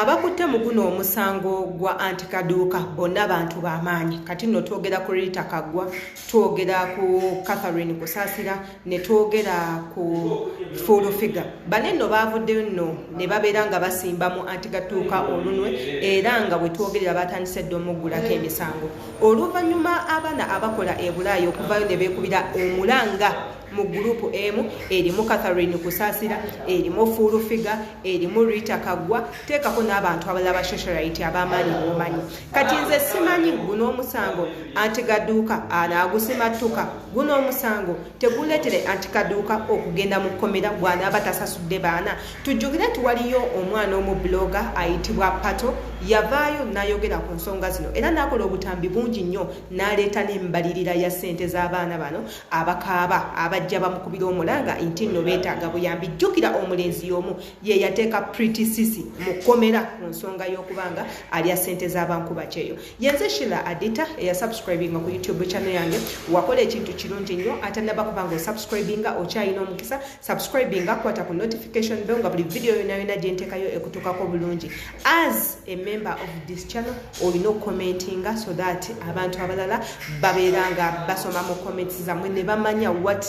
abakutte mu guno omusango gwa Antikaduuka bonna bantu b'amaanyi. Kati nno twogera ku Rita Kaggwa, twogera ku Catherine Kusaasira, ne twogera ku Full Figure. Bane nno baavuddeyo nno ne babeera nga basimba mu Antikaduuka olunwe era nga bwe twogerera batandise dda omuggulako emisango. Oluvannyuma abaana abakola e Bulaaya okuvayo ne beekubira omulanga mu gurupu emu erimu Catherine Kusaasira, erimu Full Figure, erimu Rita Kaggwa, teekako n'abantu abalala ba socialite ab'amaanyi b'omanyi. Kati nze simanyi guno omusango Antikaduuka anaagusimattuka. Guno omusango teguleetere Antikaduuka okugenda mu kkomera bw'anaaba tasasudde baana. Tujjukire nti waliyo omwana omubuloga ayitibwa Pato yavaayo n'ayogera ku nsonga zino era n'akola obutambi bungi nnyo n'aleeta n'embalirira ya ssente z'abaana bano abakaaba abajja bamukubira omulanga nti nno beetaaga buyambi. Jjukira omulenzi y'omu ye yateeka Pretty Sisi mu kkomera ku nsonga y'okubanga alya ssente z'abankuba kyeyo. Yenze Sheila Adita eyasubscribinga ku YouTube channel yange wakola ekintu kirungi nnyo ate nabba kubanga osubscribinga okyalina omukisa. Subscribinga kwata ku notification bell nga buli video yonna gye nteekayo ekutuukako bulungi. As a member of this channel olina commentinga so that abantu abalala babeera nga basoma mu comments zammwe ne bamanya what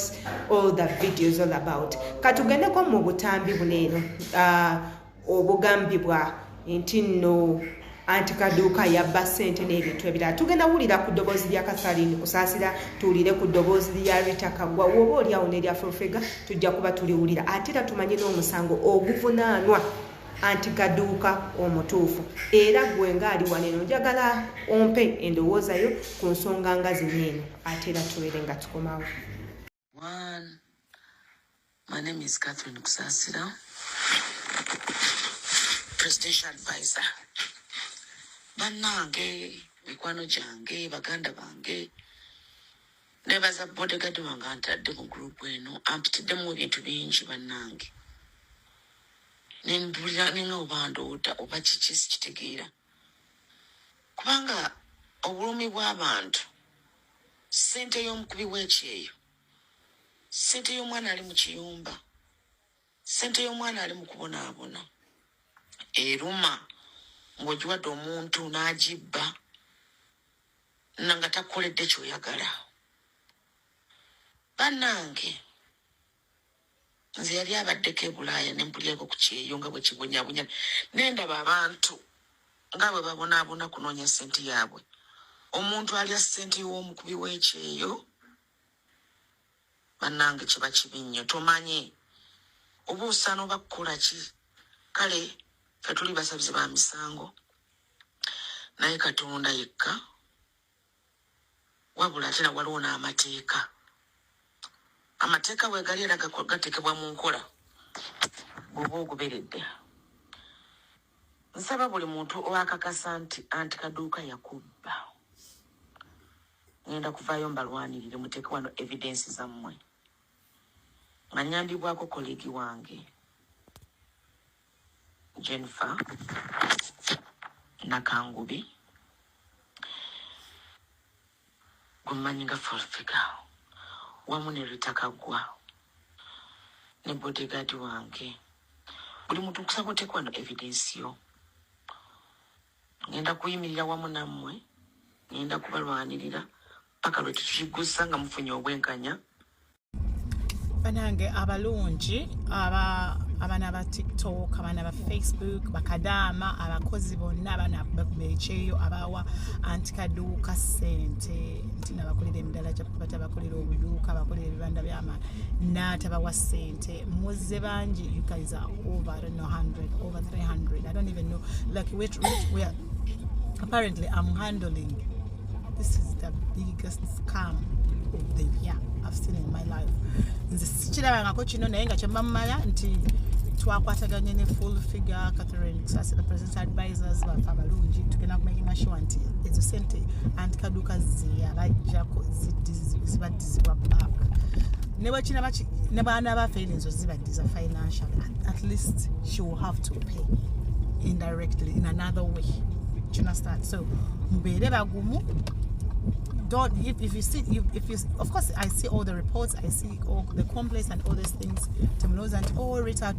all the videos all about. Katugendeko mu butambi buneeno obugambibwa nti nno Antikaduuka yabba ssente n'ebintu ebirala. Tugenda wulira ku ddoboozi lya Catherine Kusaasira, tuwulire ku ddoboozi lya Rita Kaggwa, woba oliawo n'erya Full Figure tujja kuba tuliwulira ate era tumanye n'omusango oguvunaanwa Antikaduuka omutuufu. Era gwe ngaali waneno njagala ompe endowooza yo ku nsonga nga zino eno ate era tubeere nga tukomawo. My name is Catherine Kusaasira, presidential advisor. Bannange, mikwano gyange, baganda bange, nebaza bodyguard wange antadde mu group eno ampitiddemu ebintu bingi bannange. Nembulira ninga obandowooza oba kiki sikitegeera. Kubanga obulumi bw'abantu, ssente y'omukubi w'ekyeyo, ssente y'omwana ali mu kiyumba, ssente y'omwana ali mu kubonaabona, eruma ng'ogiwadde omuntu n'agibba nga takoledde ky'oyagala. Bannange, nze yali abaddeko e Bulaaya ne mpulyako ku kyeyo nga bwe kibonyabonya nendaba abantu nga bwe babonaabona kunoonya ssente yaabwe. Omuntu alya ssente y'omukubi w'ekyeyo, bannange kiba kibi nnyo. Tomanye oba osaana oba kukola ki. Kale ffe tuli basabizi ba misango naye Katonda yekka, wabula ate na waliwo n'amateeka. Amateeka weegali era gateekebwa mu nkola bw'oba ogoberedde. Nsaba buli muntu owakakasa nti Antikaduuka yakubba, ngenda kuvaayo mbalwanirire muteeke wano evidence zammwe. Nga nnyambibwako kolegi wange Jennifer Nakangubi, gwemanyi nga Full Figure, wamu ne Rita Kaggwa ne bodyguard wange. Buli muntu nkusaba oteeka wano evidence yo. Ngenda kuyimirira wamu nammwe, ngenda kubalwanirira paka lwe tukigusa nga mufunye obwenkanya. Banange abalungi abaana ba TikTok, abaana ba Facebook, bakadaama, abakozi bonna abaana bekyeyo abawa Antikaduuka ssente nti nabakolera emidala gy'abakuba tabakolera obuduuka, abakolera ebibanda by'amaani n'atabawa ssente. Muzze bangi, you guys are over, I don't know, 100, over 300. I don't even know. Like, we are, apparently I'm handling, this is the biggest scam of the year I've seen in my life. Nze sikirabangako kino naye nga kyemmamala nti twakwataganye ne Full Figure, Catherine Kusaasira, presidential advisors bafe abalungi, tugenda kumakinga sure nti ezo ssente Antikaduuka zeyabajjako zibaddizibwa back. Ne bwekina ne baana baffe enzo zibaddiza financially, at least she will have to pay indirectly in another way. Do you understand? So mubeere bagumu. Don't, if you see, if you, of course I see all the reports, I see all the complaints and all these things. And oh, Rita,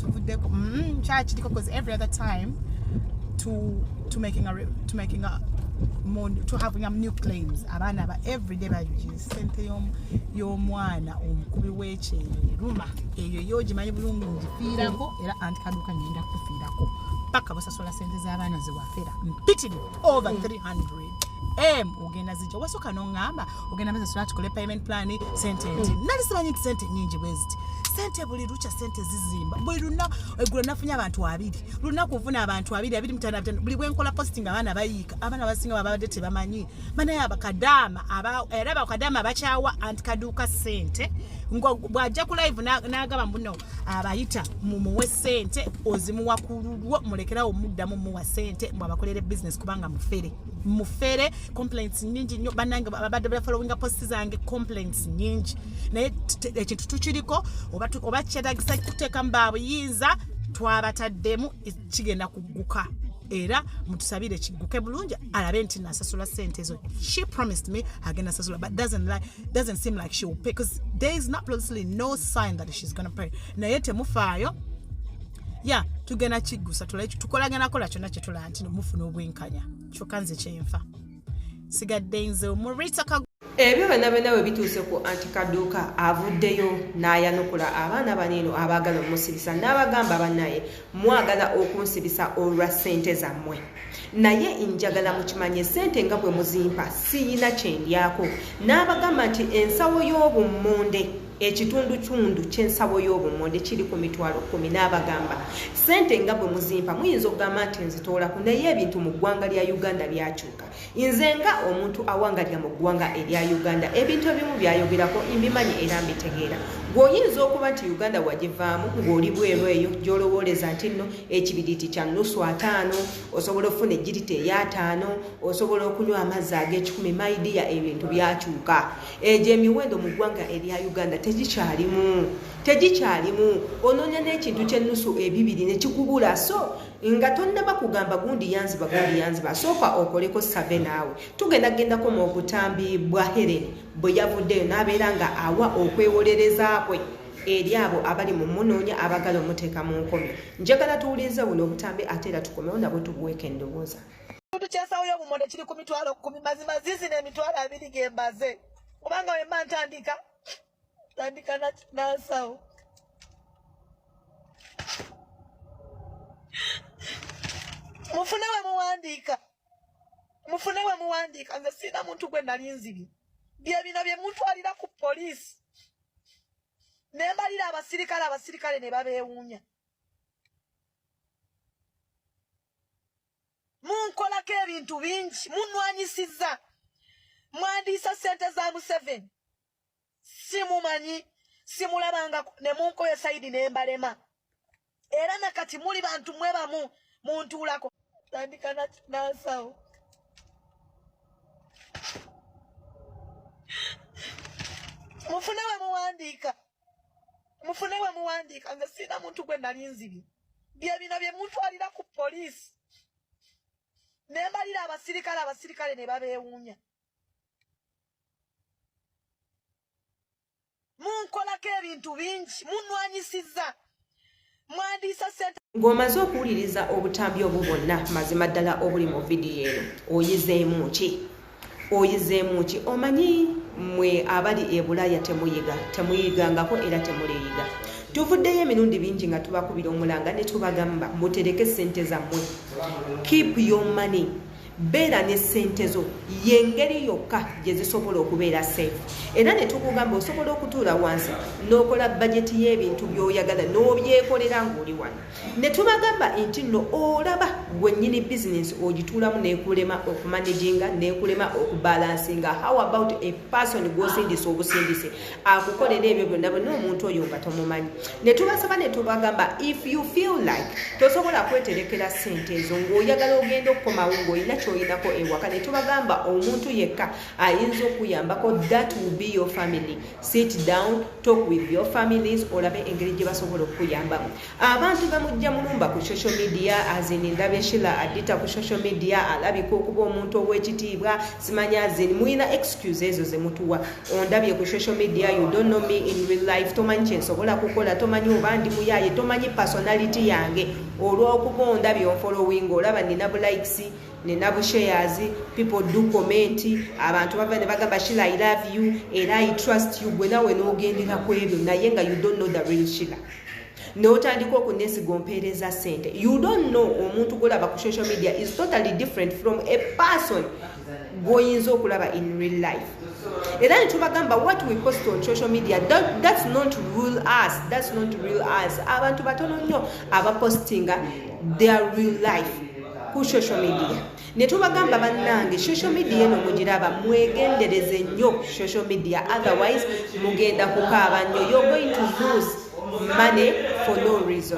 church, because every other time to making a more, to having new claims. Abana ba everyday baji sente y'omwana omukubi w'ekyere ruma eyo yogimanyi bulungi ngifiirako era Aunty Kaduka ngenda kufiirako paka basasula sente z'abaana zewafera mpitiri over 300 ogenda zijja wasooka n'oŋŋamba ogenda basasula tukole payment plan sente nti nali simanyi nti sente nnyingi bweziti sente buli lukya sente zizimba buli lunaku eggulo nafunye abantu 2 lunaku nfuna abantu 2 buli bwenkola posting abaana bayiika abaana basinga babadde tebamanyi banaye abakadaama era abakadaama bakyawa Aunty Kaduka sente bw'ajja ku live n'agamba mbuno abayita mumuwe sente ozimuwa ku lulwo mulekerawo muddamu muwa sente mwabakolere business kubanga mufere complaints nyingi nnyo bannange babadde bafollowinga posts zange complaints nyingi naye ekintu tukiriko oba kyetagisa kuteeka mu babuyinza twabataddemu kigenda kugguka era mutusabire kigguke bulungi alabe nti nasasula sente ezo. She promised me agenda sasula but doesn't seem like she will pay because there is absolutely no sign that she's gonna pay. Naye temufaayo tugenda kiggusa tukolagana kola kyonna kye tulaba nti mufuna obwenkanya kyokka nze kyenfa sigadde nze Murita ebyo bonna bwe bituuse ku Aunty Kaduka avuddeyo n'ayanukula abaana baneno abaagala omusibisa n'abagamba bannaye mwagala okunsibisa olwa ssente zammwe naye njagala mukimanye ssente nga bwe muzimpa siyina kyendyako n'abagamba nti ensawo y'obummonde ekitundu ky'ensawo y'obummonde kiri ku mitwalo 10 n'abagamba ssente nga bwe muzimpa muyinza okugamba nti nzitoolako naye ebintu mu ggwanga lya Uganda byakyuka nze nga omuntu awangalira mu ggwanga erya Uganda ebintu ebimu byayogerako mbimanyi era mbitegeera gw'oyinza okuba nti Uganda wagivaamu ng'oli bweru eyo gy'olowooleza nti nno ekibiriti kya nusu 5 osobola okufuna ejjirita eya 5 osobola okunywa amazzi ag'ekikumi maidiya ebintu byakyuka egyo emiwendo mu ggwanga erya Uganda tegikyalimu onoonya n'ekintu ky'ennusu 2 ne kikubula so nga tonnaba kugamba gundi yanziba sooka okoleko save naawe tugendagendako mu butambi bwa Helen bwe yavuddeyo n'abeera nga awa okwewolereza kwe eri abo abali mu munoonya abagala omuteeka mu nkomyo. Njagala tuwulirize buno obutambi ate era tukomewo nabwo tubuweeko endowooza. Kyensawo y'obummonde kiri ku mitwalo 10 mazima zizina emitwalo 2 gembaze kubanga wemba ntandika nasawo mufune we muwandiika nze sina muntu gwe nali nzibye bye bino bye mutwalira ku poliisi ne mbalira abasirikale ne babeewuunya munkolako ebintu bingi munwanyisizza mwandiisa sente za Museveni simumanyi simulabanga ne munkoye Saidi ne mbalema era nakati muli bantu mwebamu muntuulako tandika nasawo mufune we muwandiika nze sina muntu gwe nali nzibye bye bino bye mutwalira ku poliisi ne mbalira abasirikale ne babeewuunya munkolako ebintu bingi munwanyisizza mwandiisa sente. Ng'omaze okuwuliriza obutambi obwo bwonna mazima ddala obuli mu vidiyo eno oyizeemu ki omanyi mwe abali e Bulaaya temuyigangako era temuleeyiga tuvuddeyo emirundi bingi nga tubakubira omulanga ne tubagamba mutereke sente zammwe keep your money beera ne sente zo yengeri yokka gye zisobola okubeera safe era ne tukugamba osobola okutuula wansi n'okola bajeti y'ebintu by'oyagala n'obyekolera ng'oli wano ne tubagamba nti nno olaba gwennyini bizinesi ogituulamu n'ekulema okumanaginga n'ekulema okubalansinga how about a person gw'osindisa obusindise akukolera ebyo byonna bwe n'omuntu oyo nga tomumanyi ne tubasaba ne tubagamba if you feel like tosobola kweterekera sente ezo ng'oyagala ogenda okukomawo ng'olina oyinako ewaka ne tubagamba omuntu yekka ayinza okuyambako that will be your family. Sit down, talk with your families olabe engeri gye basobola okuyambamu abantu bamujja mulumba ku social media azini ndabe ne Sheila adita ku social media alabika okuba omuntu ow'ekitiibwa simanya zini muina excuse ezo ze mutuwa ondabye ku social media you don't know me in real life tomanyi kyensobola kukola tomanyi oba ndi muyaye tomanyi personality yange olw'okuba ondabye onfollowing olaba nina bu likes nina bu shares people do comment abantu bava ne bagamba Sheila I love you era I trust you gwe nawe n'ogendera ku ebyo naye nga you don't know the real Sheila n'otandika okunesiga ompeereza ssente you don't know omuntu golaba ku social media is totally different from a person gwoyinza okulaba in real life era netubagamba what we post on social media that's not real us abantu batono nnyo abapostinga their real life ku social media netubagamba bannange social media eno mugiraba mwegendereze nnyo social media otherwise mugenda kukaaba nnyo you're going to lose money for no reason.